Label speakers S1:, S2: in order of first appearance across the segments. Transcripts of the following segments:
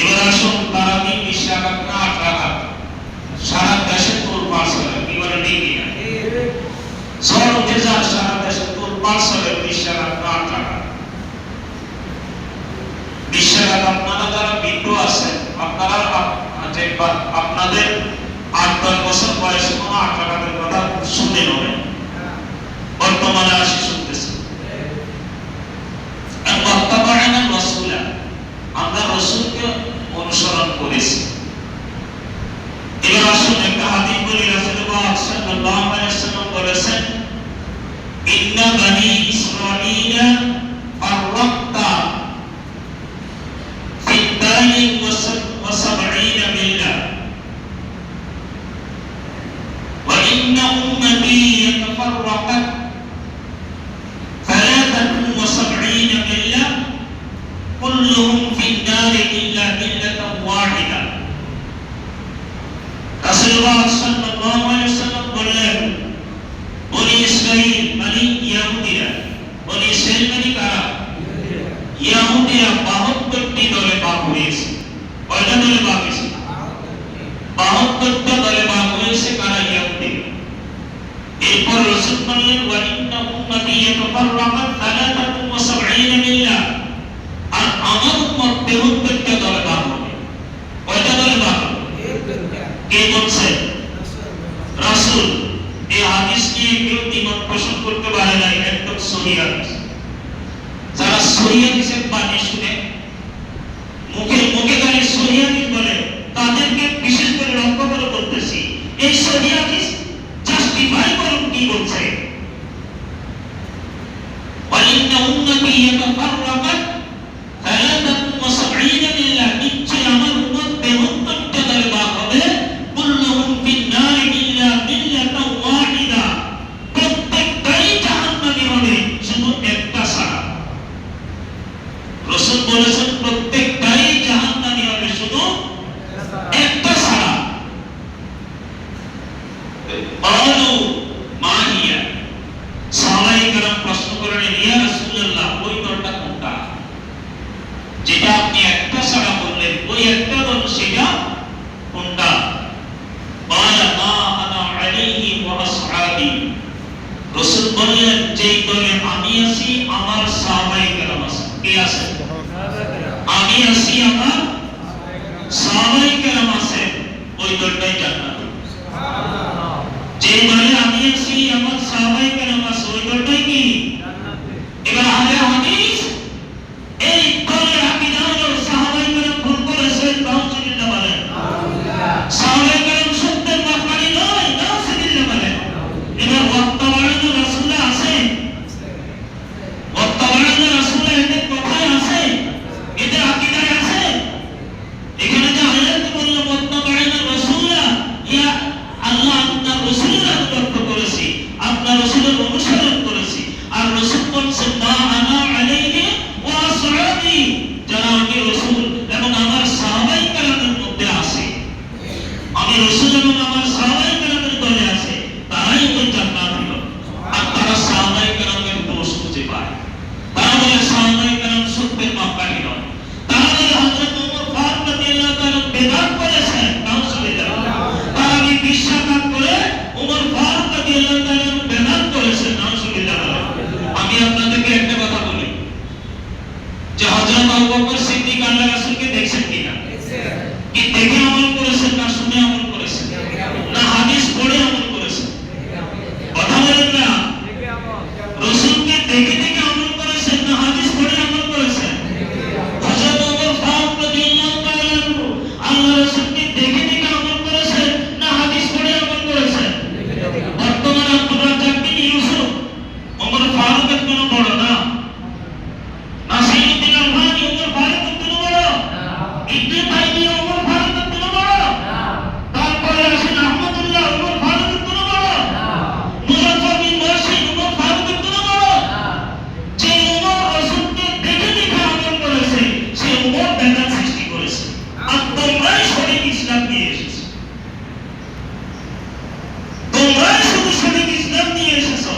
S1: এবার আসুন তারাবি 20 রাকাত না 8 রাকাত সারা দেশে তোলপাড় চলে, কি বলে ঠিক কিনা? ঝড় উঠে যায় সারা দেশে তোলপাড় চলে 20 রাকাত না 8 রাকাত। 20 রাকাত আপনারা যারা বৃদ্ধ আছেন আপনারা আপনাদের 8-10 বছর বয়সে কোনো 8 রাকাতের কথা শুনে নেবেন, বর্তমানে আসি শুনতেছে। আমরা রাসূলকে অনুসরণ করেছি। এবার আসুন একটা হাদিস বলি, রাসূলুল্লাহ সাল্লাল্লাহু আলাইহি ওয়াসাল্লাম বলেছেন, ইন্না বানি ইসরাঈলা ফাররাক্তা ফি দানি ওয়া সাবঈনা মিল্লাহ ওয়া ইন্না উম্মতি ইয়াতাফাররাকাত ثلاثة وسبعين ملة كلهم في النار إلا ملة واحدة. রাসূলুল্লাহ সাল্লাল্লাহু আলাইহি ওয়াসাল্লাম বললেন, বনি ইসরাঈল মানে ইহুদিরা, বনি ইসরাঈল মানে কারা? ইহুদিরা 72টি দলে ভাগ হয়েছে। কয়টা দলে ভাগ হয়েছে? 72টা দলে ভাগ হয়েছে। কারা? ইহুদি। এরপর রাসূল বললেন, ওয়া ইন্না উম্মতি ইয়াতাফাররাকাত 73 মিল্লাহ, আর আমার উম্মত 73টা দলে ভাগ হবে। কয়টা দলে ভাগ হবে? কে বলছে? রাসূল। এই হাদিস নিয়ে কেউ দ্বিমত পোষণ করতে পারে না, একদম সহিহ হাদিস। যারা সহিহ হাদিসের বাণী শুনে মুখে মুখে গালি সহিহ হাদিস বলে, তাদেরকে বিশেষ করে লক্ষ্য করে বলতেছি, এই সহিহ হাদিস জাস্টিফাই করুন কি বলছে। ওয়া ইন্না উম্মতি ইয়াতাফাররাকাত 73 মিল্লাহ, নিশ্চয় আমার উম্মত 73টা দলে ভাগ হবে। কুল্লুহুম ফিন নার ইল্লা মিল্লাতান ওয়াহিদা, প্রত্যেকটাই জাহান্নামী হবে শুধু একটা ছাড়া। রাসূল বলেছেন প্রত্যেকটাই জাহান্নামী হবে শুধু একটা ছাড়া। ক্বালু মা হিয়া, সাহাবায়ে কেরাম প্রশ্ন করলেন, ইয়া রাসূলুল্লাহ ওই দলটা কোনটা? যেটা আপনি একটা ছাড়া বললেন, ওই একটা দল সেটা কোনটা? ক্বালা মা আনা আলাইহি ওয়া আসহাবি, রাসূল বললেন যেই দলে আমি আছি আমার সাহাবায়ে কেরাম আছে। কে আছে? আমি আছি, আমার সাহাবায়ে কেরাম আছে, ওই দলটাই জান্নাত। সুবহানাল্লাহ। যে দলে আমি আছি আমার সাহাবায়ে কেরাম আছে, ওই দলটাই কি? এবার আহলে হাদিস এই দলের আকীদা হলো সাহাবায়ে কেরাম ভুল করেছেন, নাউজুবিল্লাহ বলেন। সাহাবায়ে কেরাম সত্যের মাপকাঠি নয়, নাউজুবিল্লাহ বলেন। এবার ওয়াত্তাবা'না রাসূল আছে, ওয়াত্তাবা'না রাসূল এদের কথায় আছে, এদের আকীদায় আছে। এখানে যে আয়াত বলল ওয়াত্তাবা'না রাসূল, ইয়া আল্লাহ আপনার রাসূলের অনুগত করেছি, আপনার রাসূলের অনুসরণ করেছি। আর রাসূল বলেছেন মা আনা আলাইহি ওয়া আসহাবি, যারা আমি রাসূল এবং আমার সাহাবায়ে কেরামের মধ্যে আছে, আমি রাসূল এবং আমার সাহাবায়ে কেরামের দলে আছে, তারাই ওই জান্নাতি হবে। আর তারা সাহাবায়ে কেরামের দোষ খুঁজে পায়, তারা বলে সাহাবায়ে কেরাম সত্যের মাপকাঠি নয়, তারা বলে হযরত ওমর ফারুক রাদিয়াল্লাহু তাআলা বেদাত করেছেন, নাউজুবিল্লাহ। তারা কি বিশ্বাস করে ওমর ফারুক রাদিয়াল্লাহু তাআলা বেদাত করেছেন, নাউজুবিল্লাহ। আমি আপনাদেরকে একটা কথা বলি, যে হযরত আবু বকর সিদ্দিক আল্লাহ রাসূলকে দেখছেন কিনা? কি দেখে আমল করেছেন না শুনে আমল করেছেন না হাদিস পড়ে আমল করেছেন? কথা বলেন না। রাসূলকে দেখে দেখে আমল করেছেন না হাদিস পড়ে আমল করেছেন? হযরত ওমর ফারুক রাদিয়াল্লাহু তাআলা আল্লাহ রাসূলকে দেখে দেখে আমল করেছেন না হাদিস পড়ে আমল করেছেন? বর্তমানে আব্দুর রাজ্জাক বিন ইউসুফ ওমর ফারুকের কোনো বড় না? নাসিরউদ্দিন আলবানী ওমর ফারুকের কোনো বড় না? ইবনে তাইমিয়া ওমর ফারুকের কোনো বড় না? তারপরে আসেন আহমদুল্লাহ ওমর ফারুকের কোনো বড় না? মুজাফফর বিন মুরশিদ ওমর ফারুকের কোনো বড় না? যে ওমর রাসূলকে দেখে দেখে আমল করেছে, সে ওমর বেদাত সৃষ্টি করেছে। আর তোমরাই সঠিক ইসলাম নিয়ে এসেছো, তোমরাই শুধু সঠিক ইসলাম নিয়ে এসেছো।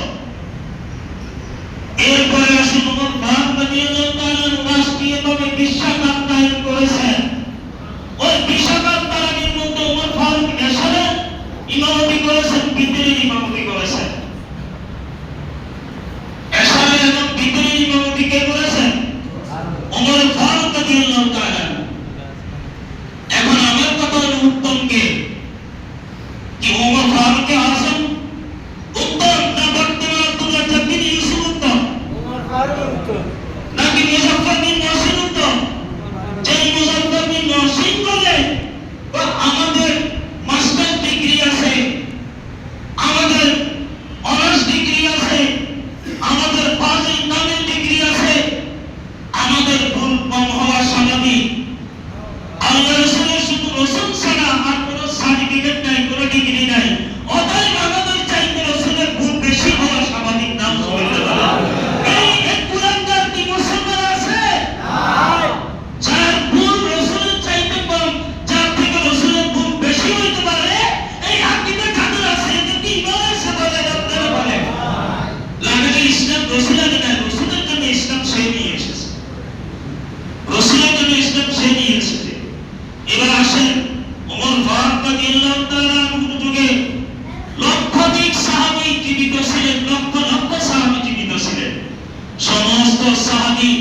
S1: এরপরে আসুন ওমর ফারুক রাদিয়াল্লাহু তাআলা রাষ্ট্রীয়ভাবে বিশ্বাসঘাত কায়েম করেছেন, এসেছে। এবার আসেন ওমর ফারুক রাদিয়াল্লাহু তাআলা আনহুর যুগে লক্ষাধিক সাহাবী জীবিত ছিলেন, লক্ষ লক্ষ সাহাবী জীবিত ছিলেন। সমস্ত সাহাবী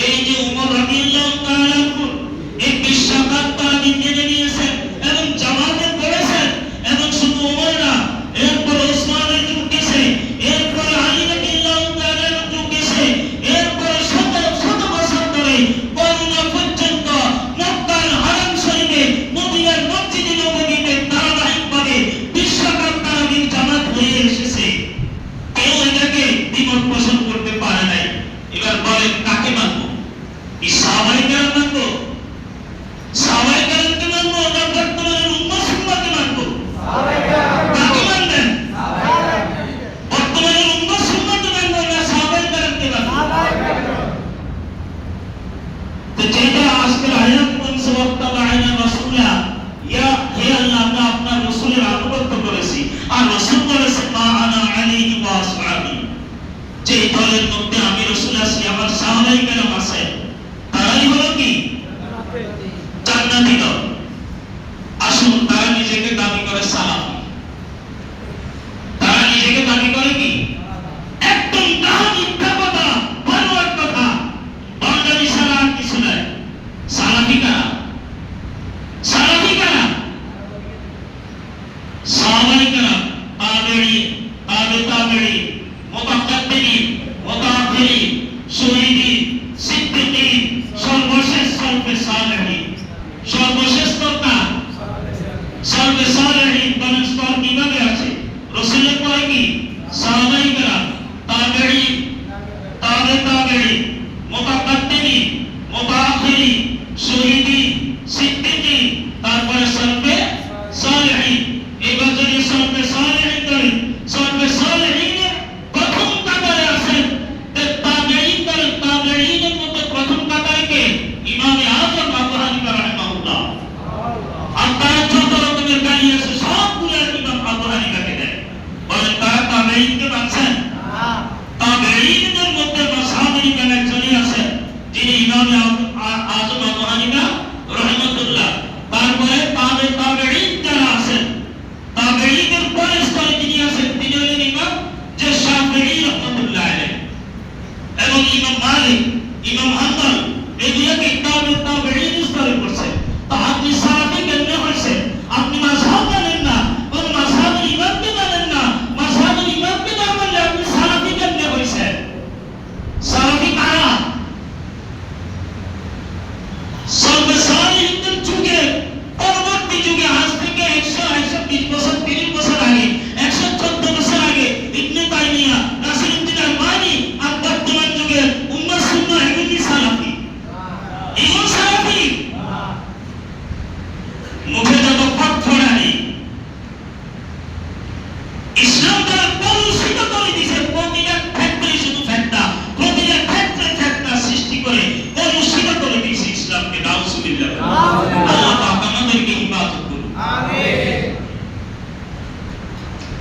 S1: এই যে ওমর রাদিয়াল্লাহু তাআলা আনহু এই বিশ্বাকাত তালিম জেনে নিয়েছেন এবং জামাতে পড়েছেন। এবং শুধু ওমর না, এরপর ওসমানের যুগ গেছে, এরপর আলী রাদিয়াল্লাহু তাআলা যুগ গেছে, এরপর শত শত বছর ধরে করোনা পর্যন্ত মক্কার হারাম শরীফে মদিনার মসজিদে নববীতে ধারাবাহিকভাবে বিশ্বাকাত তালিম জামাত হয়ে এসেছে। কেউ এটাকে দ্বিমত পোষণ করতে পারে নাই। এবার বলেন কাকে মানবো? এই সাহাবায়ে কেরাম মানবো? সাহাবায়ে কেরামকে মানবো না বর্তমানের উম্মাহ সুন্নাহকে মানবো? কাকে মানবেন? বর্তমানের উম্মাহ সুন্নাহকে মানবো না সাহাবায়ে কেরামকে মানবো? তো যেটা আজকের আয়াত বলছে ওয়াত্তাবা'না রাসূলা, ইয়া হে আল্লাহ আমরা আপনার রাসূলের আনুগত্য করেছি। আর রাসূল বলেছে মা আনা আলাইহি ওয়া আসহাবি, যে দলের মধ্যে আমি রাসূল আছি, আমার সাহাবায়ে কেরাম আছে, তারাই হলো কি জান্নাতি দল। আসুন, তারা নিজেকে দাবি করে সালাফি, তারা নিজেকে দাবি করে কি একদম তাহা মিথ্যা কথা, বানোয়াট কথা, বান্দারি ছাড়া আর কিছু নাই। সালাফি কারা? সালাফি কারা? সাহাবায়ে কেরাম, তাবেঈন, তাবেঈন, মুতাকাদ্দিমিন, মুতাআখিরিন, শহীদিন, সিদ্দিকিন, সর্বশেষ সলফে সালেহিন। সর্বশেষ স্তরটা সলফে সালেহিন। বলেন স্তর কিভাবে আছে? রাসূলের পরে কি সাহাবায়ে কেরাম, তাবেঈন, তাবেঈন, মুতাকাদ্দিমিন, মুতাআখিরিন, শহীদিন, সিদ্দিকিন, তারপরে সলফে সালেহিন। এবার যদি সলফে সালেহিন করেন, সলফে সালেহিনের প্রথম কাতারে আছেন তাবেঈনের মধ্যে প্রথম কাতারে কে? ইমামে আযম আবু হানিফা রাহিমাহুল্লাহ। আর তারা যত রকমের গাড়ি আছে সবগুলো ইমাম আবু হানিফাকে দেয়। বলেন তারা তাবেঈনকে মানছেন? তাবেঈনদের মধ্যে মাযহাবের ইমাম একজনই আছেন যিনি ইমামে আযম আবু হানিফা রাহিমাহুল্লাহ। তারপরে তাবেঈন যারা আছেন, তাবেঈনের পরে স্তরে যিনি আছেন তিনি হলেন ইমাম যে শাফিঈ রাহমাতুল্লাহ আলাইহি। এবং ইমাম মালিক, ইমাম হাম্বল, এগুলোকে তাবেঈন স্তরে পড়ছে। তো আপনি সালাফি কেমনে হয়েছে? আপনি মাযহাব মানেন না, কোন মাযহাবের ইমামকে মানেন না, মাযহাবের ইমামকে না মানলে আপনি সালাফি কেমনে হয়েছে? সালাফি কারা? সলফে সালেহিনদের যুগে, পরবর্তী যুগে, আজ থেকে 120 বছর, 30 বছর আগে, 114 বছর আগে ইবনে তাইমিয়া, নাসিরউদ্দিন আলবানী, আর বর্তমান যুগের উম্মাহ সুন্নাহ এগুলি সালাফি। এগুলো সালাফি। মুখে যত ফাঁকফোড়া নেই। ইসলাম তারা কলুষিত করে দিয়েছে। প্রতিটা ক্ষেত্রে শুধু ফেতনা, প্রতিটা ক্ষেত্রে ফেতনা সৃষ্টি করে কলুষিত করে দিয়েছে ইসলামকে। নাউজুবিল্লাহ। আল্লাহ পাক আমাদেরকে হিফাজত করুন। আমিন।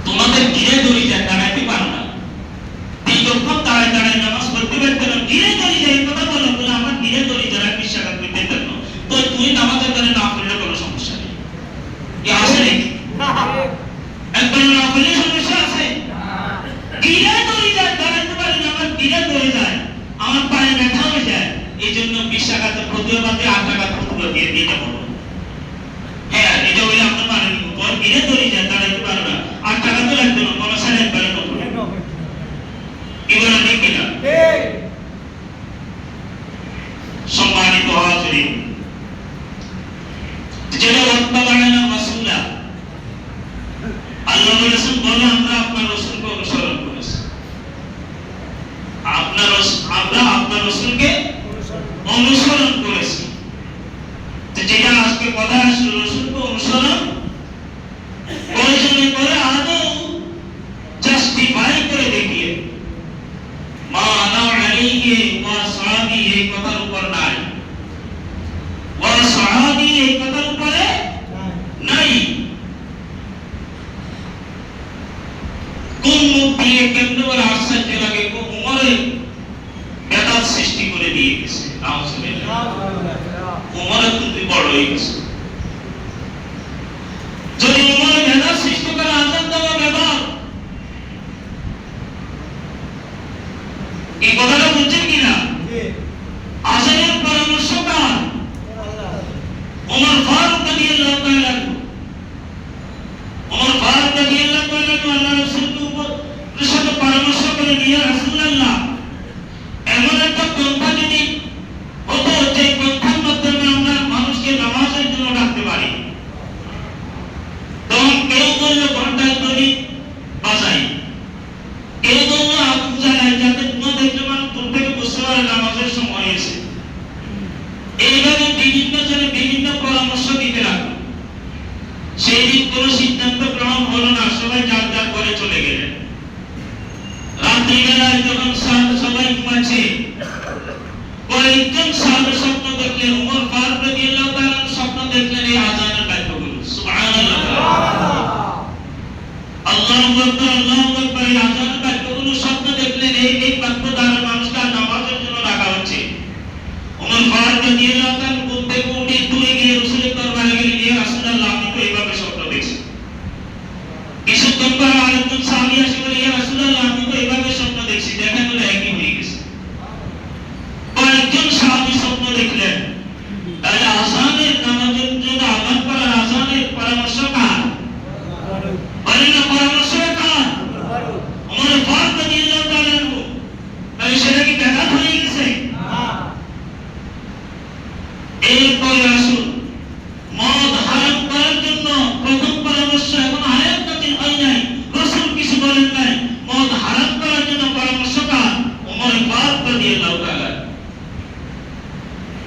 S1: তোমাদের গিরে ধরি যায়, দাঁড়াইতে পারো না। দীর্ঘক্ষণ দাঁড়ায় দাঁড়ায় নামাজ পড়তে পারতে না, গিরে ধরি যায় এই কথা বলো, বলে আমার গিরে ধরি যারা বিশ্বাকাত করতে পারো না, তো তুমি নামাজের দ্বারা না পড়লে কোনো সমস্যা নেই। কি আছে নাকি? একবার না পড়লে সমস্যা আছে? গিরে ধরি যায়, দাঁড়াইতে পারি না, আমার গিরে ধরে যায়, আমার পায়ে ব্যথা হয়ে যায়। এই জন্য বিশ্বাকাতের প্রতিবাদে 8 টাকা প্রতিবাদ দিয়ে দিতে বলো। হ্যাঁ, এটা হইলে আপনার মানে তোর গিরে ধরি যায়, দাঁড়াইতে পারো না, 8 টাকা তো লাগবে না, কোনো সাড়ে একবারে নতুন। এগুলো ঠিক না? সম্মানিত হাজিরিন, যেটা ওয়াত্তাবা'না রাসূলা, আল্লাহ বলেছেন বলে আমরা আপনার রাসূলকে অনুসরণ করেছি। আমরা আপনার রাসূলকে অনুসরণ করেছি। যেটা আজকে কথা আসলো, রাসূলকে অনুসরণ প্রয়োজনে করে আদৌ জাস্টিফাই করে দেখিয়ে মা আনা আলাইহি ওয়া সাহাবি এই কথার উপর নাই, ওয়া সাহাবি এই কথার উপরে নাই। কোন মুখ দিয়ে কেমনে বলে আশ্চর্য লাগে, উমরে বেদাত সৃষ্টি করে দিয়ে গেছে। উমরে কিন্তু বড় হয়ে গেছে। যদি ওমর ভেদার সৃষ্টি করে আজান দেওয়া ব্যাপার, এই কথাটা বুঝছেন কিনা? আজানের পরামর্শ কার? ওমর ফারুক রাদিয়াল্লাহু তাআলা। ওমর ফারুক রাদিয়াল্লাহু তাআলা আল্লাহর রাসূলের সাথে পরামর্শ করে নিয়ে, রাসূলুল্লাহ, এমন একটা পন্থা যদি হতো যে পন্থার মাধ্যমে আমরা মানুষকে নামাজের জন্য ডাকতে পারি। তখন কেউ বললো ঘন্টায় তৈরি বাজাই, কেউ বললো আগুন জ্বালাই, যাতে ধোঁয়া দেখলে মানুষ দূর থেকে বুঝতে পারে নামাজের সময় এসে। এইভাবে বিভিন্ন জনে বিভিন্ন পরামর্শ দিতে লাগলো। সেই দিন কোন সিদ্ধান্ত গ্রহণ হলো না, সবাই যার যার ঘরে চলে গেলেন। রাত্রিবেলায় যখন সবাই ঘুমাচ্ছে, কয়েকজন সাহাবা স্বপ্ন দেখলেন। ওমর ফারুক রাদিয়াল্লাহু তাআলা স্বপ্ন দেখলেন এই আযানের বাক্যগুলো, সুবহানাল্লাহ, আল্লাহু আকবার, আল্লাহু আকবার, এই আযানের বাক্যগুলো স্বপ্ন দেখলেন। এই বাক্য দ্বারা মানুষকে নামাজের জন্য ডাকা হচ্ছে। ওমর ফারুক রাদিয়াল্লাহু তাআলা ঘুম থেকে উঠে দূরে গিয়ে রাসূলের দরবারে গেলেন, ইয়া রাসূলুল্লাহ, আমি তো এইভাবে স্বপ্ন দেখছি। কিছুক্ষণ পর আরেকজন সাহাবী এসে বলে, ইয়া রাসূলুল্লাহ, আমি তো এইভাবে স্বপ্ন দেখছি। দেখা গেল একই হয়ে গেছে। কয়েকজন সাহাবী স্বপ্ন দেখলেন। তাহলে আযানের নামাজের জন্য আযান করার আযানের পরামর্শ কার? বলেন না, পরামর্শ কার? ওমর ফারুক রাদিয়াল্লাহু তাআলা। তাহলে সেটা কি বেদাত হয়ে গেছে? এরপরে আসুন, মদ হারাম করার জন্য প্রথম পরামর্শ, এখন আয়াত নাযিল হয় নাই, রাসূল কিছু বলেন নাই, মদ হারাম করার জন্য পরামর্শ কার? ওমর ফারুক রাদিয়াল্লাহু তাআলা।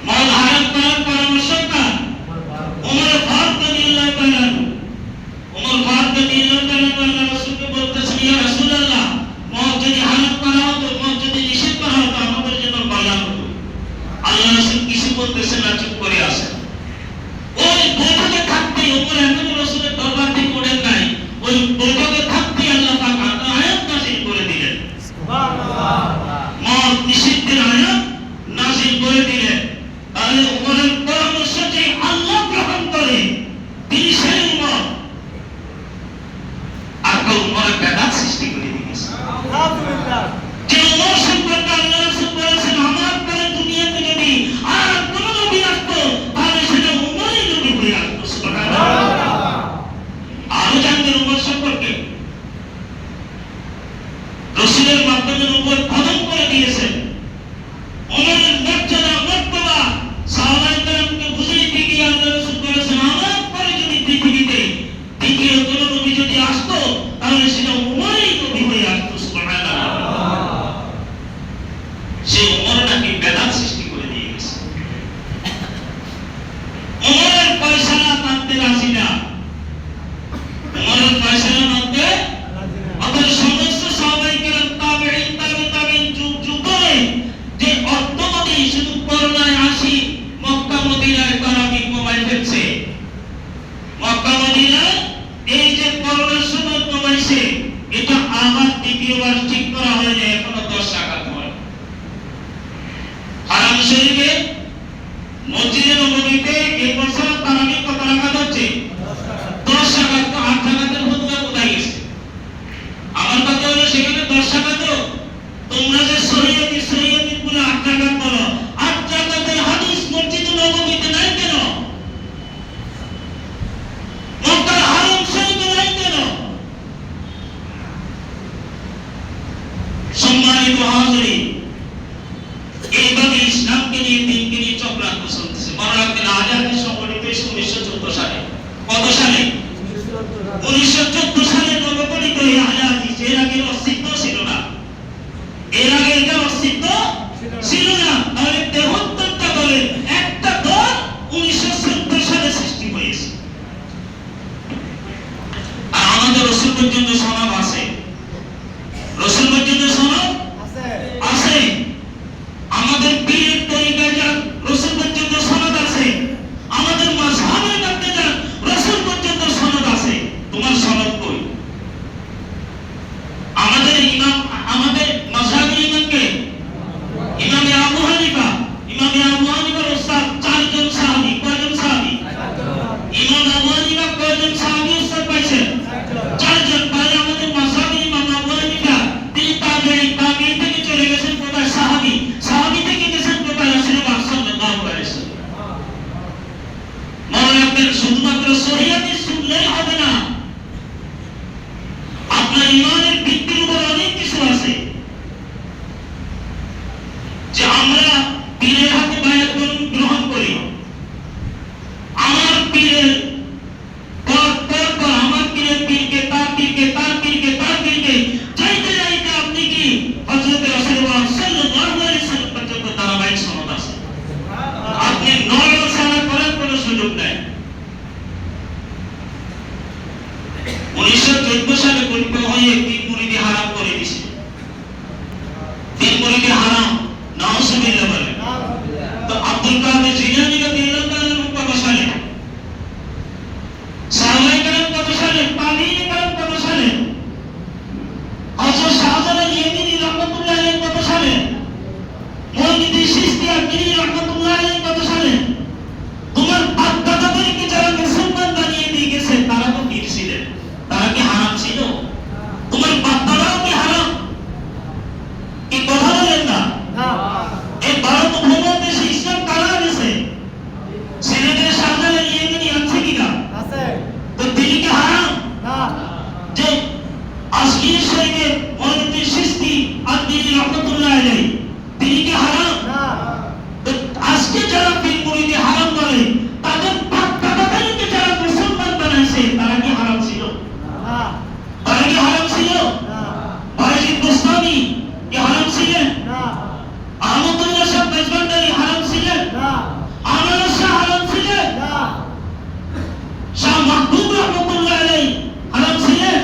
S1: মদ হারাম করার পরামর্শ কার? ওমর ফারুক রাদিয়াল্লাহু তাআলা। ওমর ফারুক রাদিয়াল্লাহু তাআলা আল্লাহর রাসূলকে বলতেছেন, ইয়া রাসূলুল্লাহ, মদ যদি হারাম করা হতো, মদ যদি নিষেধ করা হতো, আমাদের জন্য কল্যাণ হতো। আল্লাহ রাসূল কিছু বলতেছেন না, চুপ করে আছেন। ওই বৈঠকে থাকতেই ওমর এখন রাসূলের দরবার থেকে ওঠেন নাই, ওই বৈঠকে থাকতেই আল্লাহ পাক আয়াত নাযিল করে দিলেন, সুবহানাল্লাহ, মদ নিষিদ্ধের আয়াত নাযিল করে দিলেন। তাহলে ওমরের পরামর্শ যে আল্লাহ গ্রহণ করে, তিনি সেই উম্মত। আর কেউ উম্মতের বেদাত সৃষ্টি করে দিয়েছে। আলহামদুলিল্লাহ। যে উম্মত সম্পর্কে আল্লাহ রাসূল বলেছেন, আমার পরে দুনিয়াতে যদি আর কোন নবী আসতো, তাহলে সেটা উম্মতই নবী হয়ে আসতো, সুবহানাল্লাহ। আরো জানবেন উম্মত সম্পর্কে, রাসূলের মাধ্যমে উম্মত খতম করে দিয়েছেন। উমরের মর্যাদা মর্তবা সাহাবায়ে কেরামকে বুঝাইতে গিয়ে আল্লাহ রাসূল বলেছেন, আমার পরে যদি পৃথিবীতে দ্বিতীয় কোন নবী যদি আসতো, তাহলে সেটা উমরই নবী হয়ে আসতো, সুবহানাল্লাহ। সেই উমর নাকি বেদাত সৃষ্টি করে দিয়ে গেছে। উমরের ফয়সালা মানতে রাজি না, উমরের ফয়সালা মানতে অথচ সমস্ত সাহাবায়ে কেরাম, তাবেঈন, তাবেঈন যুগ যুগ ধরে যে অর্থমতি শুধু করোনায় আসি মক্কা মদিনায় তারাবিহ কমাই ফেলছে। মক্কা মদিনায় এই যে করোনার সময় কমাইছে, এটা আবার দ্বিতীয়বার ঠিক করা হয়নি, এখনো 10 রাকাত হয়। হারাম শরীফে মসজিদে নববীতে এই বছর তারাবিহ কত রাকাত হচ্ছে? 10 রাকাত। তো 8 রাকাতের হুকুম কোথায় গেছে? আমার কথা হলো, সেখানে 10 রাকাত তোমরা যে শরীয়তি গুলো 8 রাকাত বলো, 8 রাকাতের হাদিস মসজিদে নববীতে নাই কেন? মক্কার হারাম শরীফে নাই কেন? সম্মানিত হাজিরিন, এইভাবে ইসলামকে নিয়ে, দিনকে নিয়ে চক্রান্ত চলতেছে। মনে রাখবেন, আজাদি সংগঠিত হয়েছে 1914 সালে। কত সালে? 1914 সালে সংগঠিত এই আজাদি। এর আগে অস্তিত্ব ছিল না, এর আগে এটা অস্তিত্ব ছিল না। তাহলে 73টা দলের একটা দল 1914 সালে সৃষ্টি হয়েছে। আর আমাদের রাসূল পর্যন্ত সনদ আছে, রাসূল পর্যন্ত সনদ আছে। আমাদের পীরের তরিকায় যান, রাসূল পর্যন্ত সনদ আছে। আমাদের মাযহাবের মধ্যে যান, রাসূল পর্যন্ত সনদ আছে। তোমার সনদ কই? আমাদের ইমাম, আমাদের মাযহাবের ইমামকে ইমামে আবু হানিফার উস্তাদ 4 জন সাহাবী, কয়জন সাহাবী? শুধুমাত্র সহিহ হাদিস শুনলেই হবে না, আপনার ইমানের ভিত্তির উপর অনেক কিছু আছে। যে আমরা পীরের হাতে বায়াত গ্রহণ করি, আমার পীরের পর আমার পীরের পীরকে তার পীরকে তার পীরকে তার পীরকে চাইতে চাইতে আপনি কি হযরত রাসূলুল্লাহ সাল্লাল্লাহু আলাইহি ওয়াসাল্লাম পর্যন্ত ধারাবাহিক সনদ আছে, আপনি নড়াচড়া করার কোনো সুযোগ নাই। 1914 সালে গঠিত হয়ে তিন মুরিদি হারাম করে দিয়েছে। তিন মুরিদি হারাম, নাউজুবিল্লাহ বলে। তো আব্দুল কাদের জিলানী রাদিয়াল্লাহু তাআলা কত সালে, সাহাবায়ে কেরাম কত সালে, তাবিঈন কেরাম কত সালে, হযরত শাহজালাল ইয়ামিনী রাহমাতুল্লাহ আলাইহি কত সালে, মুহম্মদ চিশতি আকিলি রাহমাতুল্লাহ আলাইহি কত সালে। তোমার বাপ-দাদাদেরকে যারা মুসলমান বানিয়ে দিয়ে গেছে তারা তো পীর ছিলেন, তারা কি হারাম ছিল? তোমার বাপ-দাদাও কি হারাম? কি কথা বলেন না? এই ভারত উপমহাদেশে ইসলাম কারা এনেছে? সিলেটের শাহজালাল ইয়ামিনী আছে কিনা? তো তিনি কি হারাম? যে আজমির শরীফের মুহম্মদ চিশতি আকিলি রাহমাতুল্লাহ আলাইহি তিনি কি হারাম? তো আজকে যারা পীর মুরিদি হারাম বলে তাদের বাপ-দাদাদেরকে যারা মুসলমান বানাইছে তারা কি হারাম ছিল? তারা কি হারাম ছিল? বায়জিদ বুস্তামি কি হারাম ছিলেন? আহমদুল্লাহ শাহ মেজবান্ডারি হারাম ছিলেন? আনোয়ার শাহ হারাম ছিলেন? শাহ মাহবুব রহমাতুল্লাহ আলাইহি হারাম ছিলেন?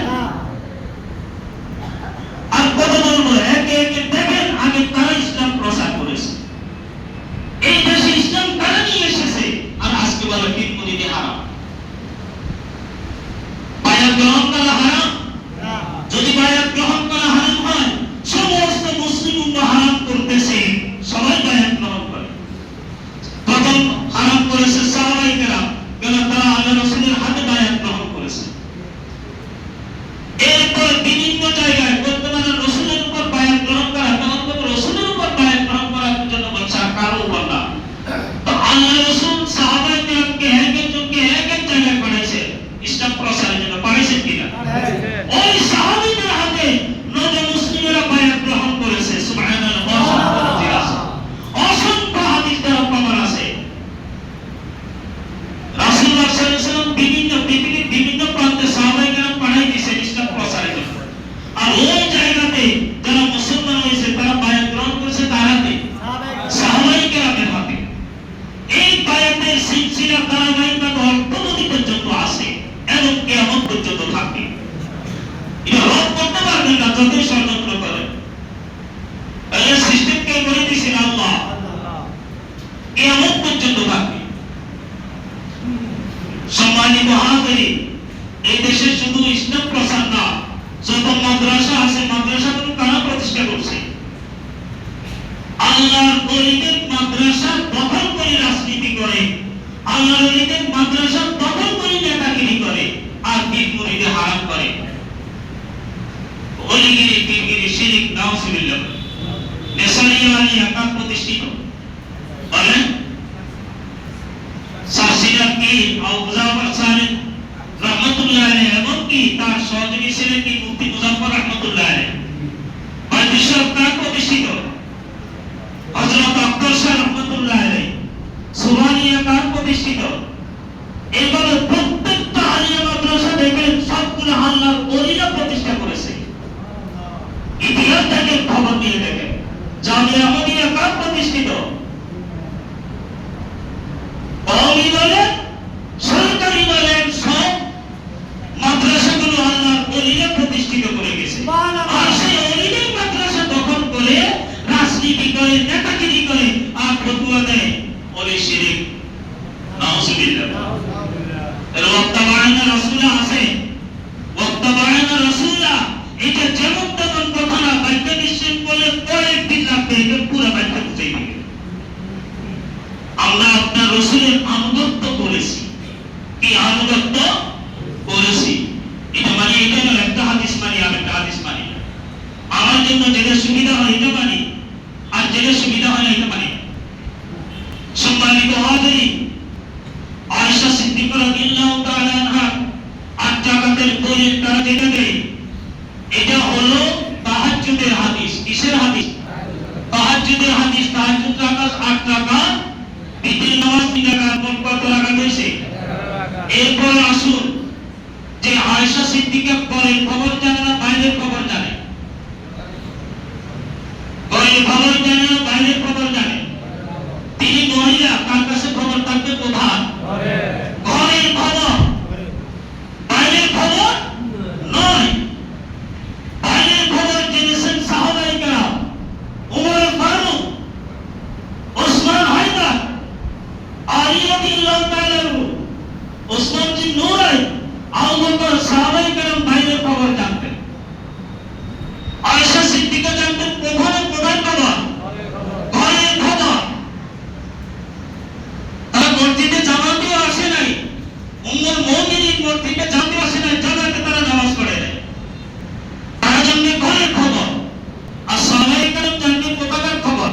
S1: আর কত বলবো, একে একে দেখেন আগে তারা ইসলাম প্রচার করেছে, এই দেশে ইসলাম তারা নিয়ে এসেছে, আর আজকে বলে পীর মুরিদি হারাম। বায়াত গ্রহণ করা হারাম? যদি বায়াত গ্রহণ করা হারাম হয়, সমস্ত মুসলিম উম্মাহ হারাম করতেছে, সবাই বায়াত গ্রহণ করে। প্রথম হারাম করেছে সাহাবায়ে কেরাম, কেন তারা আল্লাহ রাসূলের হাতে বায়াত গ্রহণ করেছে। এরপর বিভিন্ন জায়গায় বর্তমানে রাসূলের উপর বায়াত গ্রহণ করা, তখন তো রাসূলের উপর বায়াত গ্রহণ করার জন্য বলছে কারো উপর না। তো আল্লাহ রাসূল সাহাবায়ে কেরামকে এক একজনকে এক এক জায়গায় পাঠাইছে ইসলাম প্রচারের জন্য, পাঠাইছেন কিনা? ওই সাহাবীদের হাতে নতুন মুসলিমেরা বায়াত গ্রহণ করেছে। সুবহানাল্লাহ, অসংখ্য হাদিস দ্বারা প্রমাণ আছে। রাসূলুল্লাহ সাল্লাল্লাহু আলাইহি ওয়াসাল্লাম বিভিন্ন পৃথিবীর বিভিন্ন প্রান্তে সাহাবায়ে কেরাম পাঠাই দিয়েছেন ইসলাম প্রচারের জন্য, আর ওই জায়গাতে যারা মুসলমান হয়েছে তারা বায়াত গ্রহণ করেছে তার হাতে, সাহাবায়ে কেরামের হাতে। এই বায়াতের সিলসিলা ধারাবাহিকভাবে অদ্যাবধি পর্যন্ত আছে এবং কিয়ামত পর্যন্ত থাকবে। এটা রদ করতে পারবেন না যতই ষড়যন্ত্র করেন। এই সিস্টেমকে করে দিয়েছেন আল্লাহ, কিয়ামত পর্যন্ত থাকবে। সম্মানিত হাজিরিন, এই দেশে শুধু ইসলাম প্রচার না, যত মাদ্রাসা আছে মাদ্রাসাগুলো কারা প্রতিষ্ঠা করছে? আল্লাহর ওলিদের মাদ্রাসা দখল করে রাজনীতি করে, আল্লাহর ওলিদের মাদ্রাসা দখল করে নেতাগিরি করে, আর পীর মুরিদি হারাম করে। ওলিগিরি, পীরগিরি, শিরক, নাউজুবিল্লাহ। নেসারিয়া আলিয়া কার প্রতিষ্ঠিত বলেন? শাসিরাত কি আউজাফর সালেহ রহমাতুল্লাহ আলাইহি এবং কি তার সহযোগী ছিলেন কি মুফতি মুজাফফর রহমাতুল্লাহ আলাইহি। বাইতুল কার প্রতিষ্ঠিত? হযরত আব্দুল শাহ রহমাতুল্লাহ আলাইহি। সুবহানিয়া কার প্রতিষ্ঠিত? এবারে প্রত্যেকটা আলিয়া মাদ্রাসা দেখেন সবগুলো আল্লাহর ওলিরা প্রতিষ্ঠা করেছে। ইতিহাস থেকে খবর নিয়ে দেখেন জামিয়া আহমদিয়া কার প্রতিষ্ঠিত? কওমি বলেন, সরকারি বলেন, সব মাদ্রাসাগুলো আল্লাহর ওলিরা প্রতিষ্ঠিত করে গেছে। আর সেই ওলিদের মাদ্রাসা দখল করে রাজনীতি করে, নেতাগিরি করে, আর ফতোয়া দেয় ওলি শিরক, নাউজুবিল্লাহ। এর ওয়াত্তাবা'না রাসূলা আছে, ওয়াত্তাবা'না রাসূলা, এটা যেমন তেমন কথা না, বাক্য নিশ্চয় বলে কয়েকদিন লাগবে এটা পুরো বাক্য বুঝাই দিবে। আমরা আপনার রাসূলের আনুগত্য করেছি, কি আনুগত্য করেছি, এটা মানে এটা না একটা হাদিস মানি আর একটা হাদিস মানি, আমার জন্য যেটা সুবিধা হয় এটা মানি, আর যেটা সুবিধা হয় না এটা মানি। সম্মানিত হাজিরিন, আয়েশা সিদ্দিকা রাদিয়াল্লাহু বলেন তারা যেটা দেয় এটা হলো তাহাজ্জুদের হাদিস। কিসের হাদিস? তাহাজ্জুদের হাদিস। তাহাজ্জুদ রাকাত 8 রাকাত, বিতির নামাজ 3 রাকাত, মোট কত রাকাত হইছে? এরপর আসুন যে আয়েশা সিদ্দিকা পরের খবর জানে না বাইরের খবর জানে? পরের খবর জানে না বাইরের খবর জানে? তিনি মহিলা, তার কাছে খবর থাকবে কোথায়? ঘরের খবর, বাইরের খবর নয়। বাইরের খবর জেনেছেন সাহাবায়ে কেরাম, উমর ফারুক, ওসমান হায়দার, আলী রাদিয়াল্লাহু তাআলা আনহু, ওসমান বিন নুরাইন, আবু বকর, সাহাবায়ে কেরাম বাইরের খবর জানতেন। আয়েশা সিদ্দিকা জানতেন কোথায় খবর? ঘরের খবর। তারা মসজিদে জামাতেও আসে নাই, উম্মুল মুমিনিন মসজিদে জামাতে আসে নাই, জামাতে তারা নামাজ পড়ে নাই। তারা জানতেন ঘরের খবর। আর সাহাবায়ে কেরাম জানতেন কোথাকার খবর?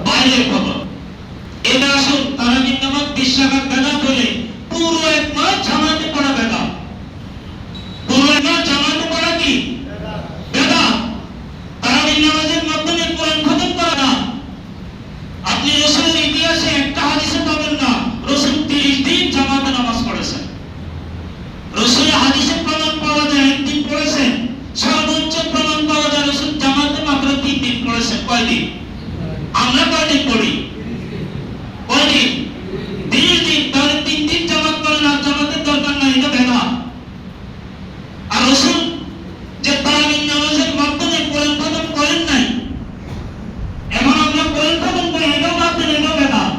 S1: বাইরের খবর। এটা আসুন তারাবির নামাজ 20 রাকাত বেদাত হলে পুরো এক মাস জামাতে পড়া বেদাত। পুরো এক মাস জামাতে পড়া কি বেদাত? তারাবির নামাজের মাধ্যমে কোরআন খতম করা না। আপনি রাসূলের ইতিহাসে একটা হাদিসে পাবেন না রাসূল 30 দিন জামাতে নামাজ পড়েছেন। রাসূলের হাদিসে প্রমাণ পাওয়া যায় একদিন পড়েছেন। সর্বোচ্চ প্রমাণ পাওয়া যায় রাসূল জামাতে মাত্র 3 দিন পড়েছেন। কয়দিন? আমরা কয়দিন পড়ি? কয়দিন? 30 দিন। তাহলে 3 দিন জামাত করেন আর জামাতের দরকার নাই, এটা বেদাত। আর রাসূল যে তারাবির নামাজের মাধ্যমে কোরআন খতম করেন নাই, এখন আমরা কোরআন খতম করি, এটাও বাদ দেন, এটাও বেদাত।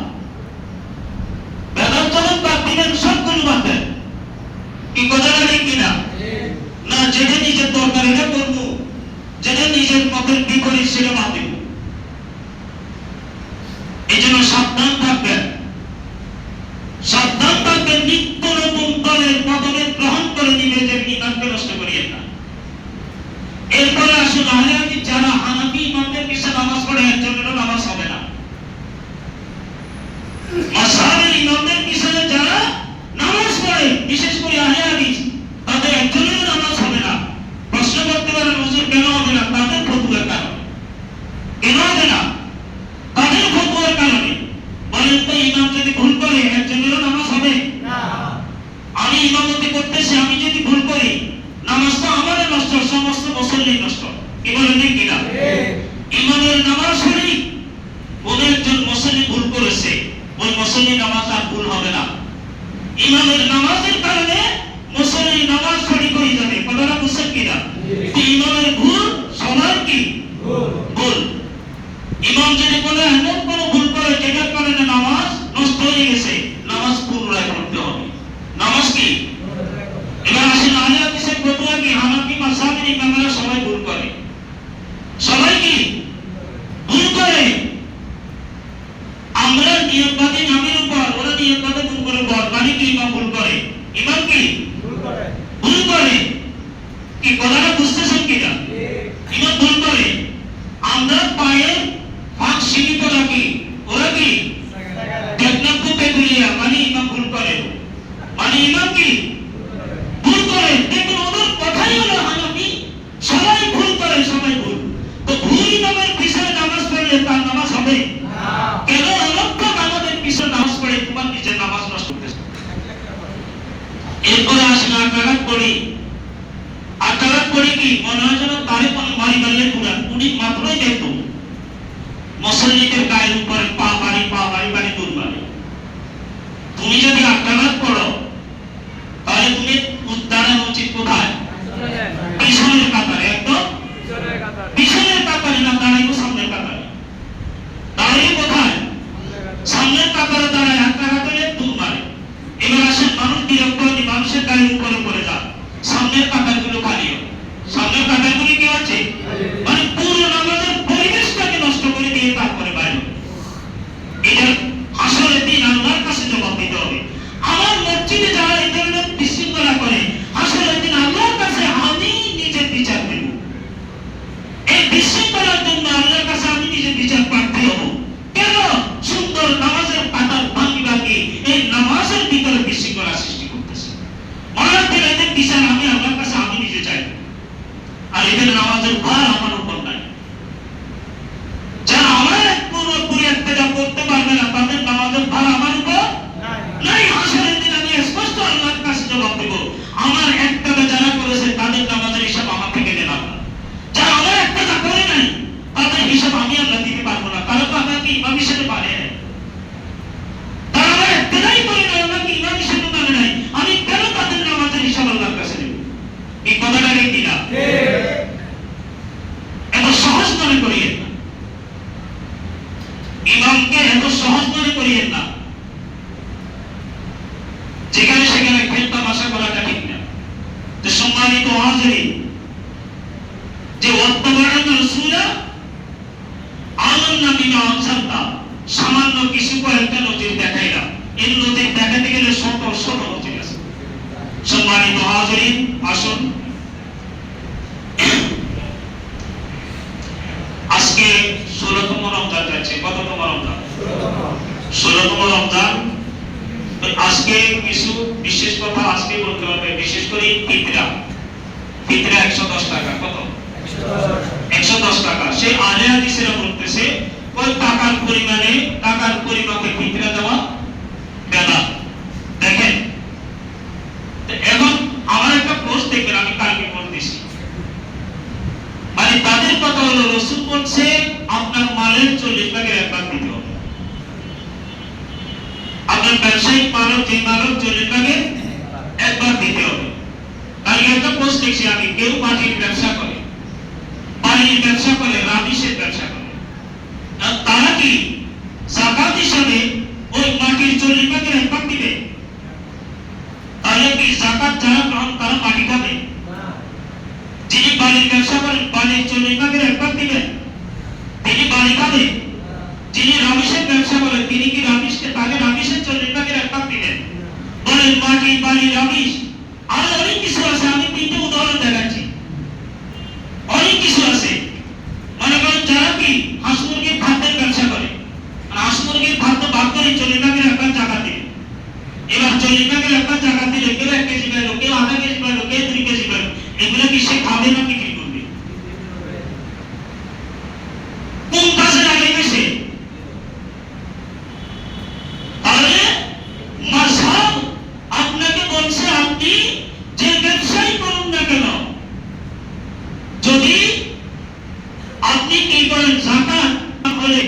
S1: বেদাত যখন বাদ দিবেন সবগুলো বাদ দেন। কি কথাটা ঠিক কিনা? না, যেটা নিজের দরকার এটা করবো, যেটা নিজের মতের বিপরীত সেটা বাদ দিব। এই জন্য সাবধান থাকবেন, সাবধান থাকবেন। নিত্য নতুন দলের মতভেদ গ্রহণ করে নিজেদের ইমানকে নষ্ট করিয়েন না। এরপরে আসুন আহলে হাদিস যারা হানাফি ইমামদের পিছনে নামাজ পড়ে একজনেরও নামাজ হবে না। মাযহাবের ইমামদের পিছনে যারা নামাজ পড়ে বিশেষ করে আহলে হাদিস, তাদের একজনেরও নামাজ হবে না। প্রশ্ন করতে পারেন হুজুর কেন হবে না? তাদের ফতোয়ার কারণে। কেন হবে না? তাদের ফতোয়ার কারণে। বলেন তো ইমাম যদি ভুল করে একজনেরও নামাজ হবে না? আমি ইমামতি করতেছি, আমি যদি ভুল করি নামাজ তো আমারই নষ্ট, সমস্ত মুসল্লির নষ্ট। কি বলেন ঠিক কিনা? ইমামের নামাজ সঠিক, কোন একজন মুসল্লি ভুল করেছে, ওই মুসল্লির নামাজ আর ভুল হবে না। ইমামের নামাজের কারণে মুসল্লির নামাজ সঠিক হয়ে যাবে। কথাটা বুঝছেন কিনা? ইমামের ভুল সবার কি ভুল। ইমাম যদি বলে এমন কোন ভুল করে যেটার কারণে নামাজ নষ্ট হয়ে গেছে, নামাজ পুনরায় পড়তে হবে। নামাজ কি? এবার আসেন আহলে হাদিসের ফতোয়া কি? হানাফি মাযহাবের ইমামরা সবাই ভুল করে। সবাই কি ভুল করে? আমরা নিয়মবাদী নামের উপর, ওরা নিয়মবাদী ভুল করে বল, মানে কি ইমাম ভুল করে? ইমাম কি ভুল করে? কি কথাটা বুঝতেছেন কিনা? ইমাম ভুল করে। আমরা পায়ে ফাঁক সীমিত রাখি, ওরা কি দেখনাকু পেগুলিয়া, মানে ইমাম ভুল করে। মানে ইমাম কি ভুল করে? দেখুন ওদের কথাই হলো হানাফি, সবাই ভুল করে, সবাই ভুল। তো ভুল ইমামের পিছনে নামাজ পড়লে তার নামাজ হবে না। কেন অনর্থক আমাদের পিছনে নামাজ পড়ে তোমার নিজের নামাজ নষ্ট করতেছে। এরপরে আসেন আকারাত পড়ি। আকারাত পড়ি কি মনে হয় যেন তারে কোন মারি মারলে কুরআন উনি মাত্রই দেখতো মুসল্লিদের গায়ের উপরে পা বাড়ি বাড়ি দূর মারে। তুমি যদি আকারাত পড়ো তাহলে তুমি দাঁড়ানো উচিত কোথায়? পিছনের কাতারে, একদম পিছনের কাতারে না, দাঁড়াইবো সামনের কাতারে। দাঁড়াই কোথায়? সামনের কাতারে দাঁড়ায় আকারাতে দূর মারে। এবার আসেন মানুষ বিরক্ত হলে মানুষের গায়ের উপরে পড়ে যান, সামনের কাতারগুলো খালি হয়। সামনের কাতারগুলি কি হচ্ছে? মানে পুরো নামাজের পরিবেশটাকে নষ্ট করে দিয়ে তারপরে বাইরে। এটা আসলে দিন আল্লাহর কাছে জবাব দিতে হবে। আমার মসজিদে যারা এই ধরনের বিশৃঙ্খলা করে, আসলে দিন আল্লাহর কাছে আমি নিজের বিচার দেব। এই বিশৃঙ্খলার জন্য আল্লাহর কাছে আমি নিজের বিচার প্রার্থী হব। কেন? সুন্দর নামাজের কাতার ভাঙি ভাঙি এই নামাজের ভিতরে বিশৃঙ্খলা সৃষ্টি করতেছে। মনে রাখবেন এদের বিচার আমি আল্লাহর কাছে নামাজের ভার আমার উপর নাই। যারা আমার পুরোপুরি ইত্তেজা করতে পারবে না তাদের নামাজের ভার আমার উপর নাই। হাসরের দিন আমি স্পষ্ট আল্লাহর কাছে জবাব দেব, আমার ইত্তেজা যারা করেছে তাদের নামাজের হিসাব আমার থেকে নিলাম না। যারা আমার ইত্তেজা করে নাই তাদের হিসাব আমি আল্লাহ দিতে পারবো না। কারণ আমাকে ইমাম হিসেবে পারে নাই, তারা আমার ইত্তেজাই করে নাই, আমাকে ইমাম হিসেবে মানে নাই, আমি কেন তাদের নামাজের হিসাব আল্লাহর কাছে দেব? এই কথাটা ঠিক কিনা? এত সহজ মনে করিয়েন না, ইমামকে এত সহজ মনে করিয়েন না, যেখানে সেখানে খেলতাম আশা করাটা ঠিক না। তো সম্মানিত হাজিরিন, যে ওয়াত্তাবা'না রাসূলা আমান্না বিমা আনজালতা, সামান্য কিছু কয়েকটা নজির দেখাইলাম, এই নজির দেখাতে গেলে শত শত নজির আছে। সম্মানিত হাজিরিন, আসুন আজকে 16তম রমজান যাচ্ছে। কততম রমজান? 16তম রমজান। আজকে কিছু বিশেষ কথা আজকে বলতে হবে, বিশেষ করে ফিতরা। ফিতরা 110 টাকা। কত? 110 টাকা। সেই আলে হাদিসেরা বলতেছে ওই টাকার পরিমাণে, টাকার পরিমাপে ফিতরা দেওয়া বেদাত। দেখেন, এখন আমার একটা প্রশ্ন দেখবেন, আমি কালকে বলতেছি, মানে তাদের কথা হলো রাসূল বলছে আপনার মালের 40 ভাগের 1 ভাগ দিতে হবে। আপনার ব্যবসায়িক মালের, যে মালের 40 ভাগের 1 ভাগ দিতে হবে। কালকে একটা পোস্ট দেখছি আমি, কেউ মাটির ব্যবসা করে, বাড়ির ব্যবসা করে, রাবিশের ব্যবসা করে, তারা কি যাকাত হিসাবে ওই মাটির 40 ভাগের 1 ভাগ দিবে? তাহলে কি যাকাত যারা গ্রহণ তারা মাটি খাবে? যিনি বাড়ির ব্যবসা করেন বাড়ির 40 ভাগের 1 ভাগ দিবেন, তিনি বাড়ি খাবে। যিনি রাবিশের ব্যবসা করেন তিনি কি রাবিশকে, তাকে রাবিশের 40 ভাগের 1 ভাগ দিবেন? বলেন, মাটি, বাড়ি, রাবিশ, আর অনেক কিছু আছে। আমি 3টে উদাহরণ দেখাচ্ছি, অনেক কিছু আছে। মনে করেন যারা কি হাঁস মুরগির খাদ্যের ব্যবসা করে, হাঁস মুরগির খাদ্য ভাগ করে 40 ভাগের 1 ভাগ জাকাত দিবে। এবার 40 ভাগের 1 ভাগ জাকাত দিলে কেউ 1 কেজি পাইলো, কেউ আধা কেজি পাইলো, কেউ 2 কেজি পাইলো, এগুলো কি সে খাবে না বিক্রি করবে? কোন কাজে লাগাইবে সে? তাহলে মাযহাব আপনাকে বলছে আপনি যে ব্যবসাই করুন না কেন, যদি আপনি কি করেন যাকাত হলে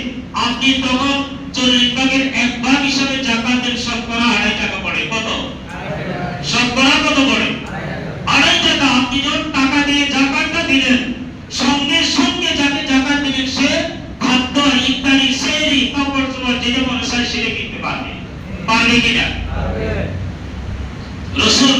S1: আপনি তখন 40 ভাগের 1 ভাগ হিসাবে যাকাতের শতকরা 2.5 টাকা পড়ে। কত? শতকরা কত পড়ে? 2.5 টাকা। আপনি যখন টাকা দিয়ে যাকাতটা দিলেন, সঙ্গে সঙ্গে যাকে যাকাত দিলেন সে খাদ্য, ইত্যাদি, সেহরি, কাপড় চোপড় যেটা মনে হয় সেটা কিনতে পারবে। পারবে কিনা? রাসূল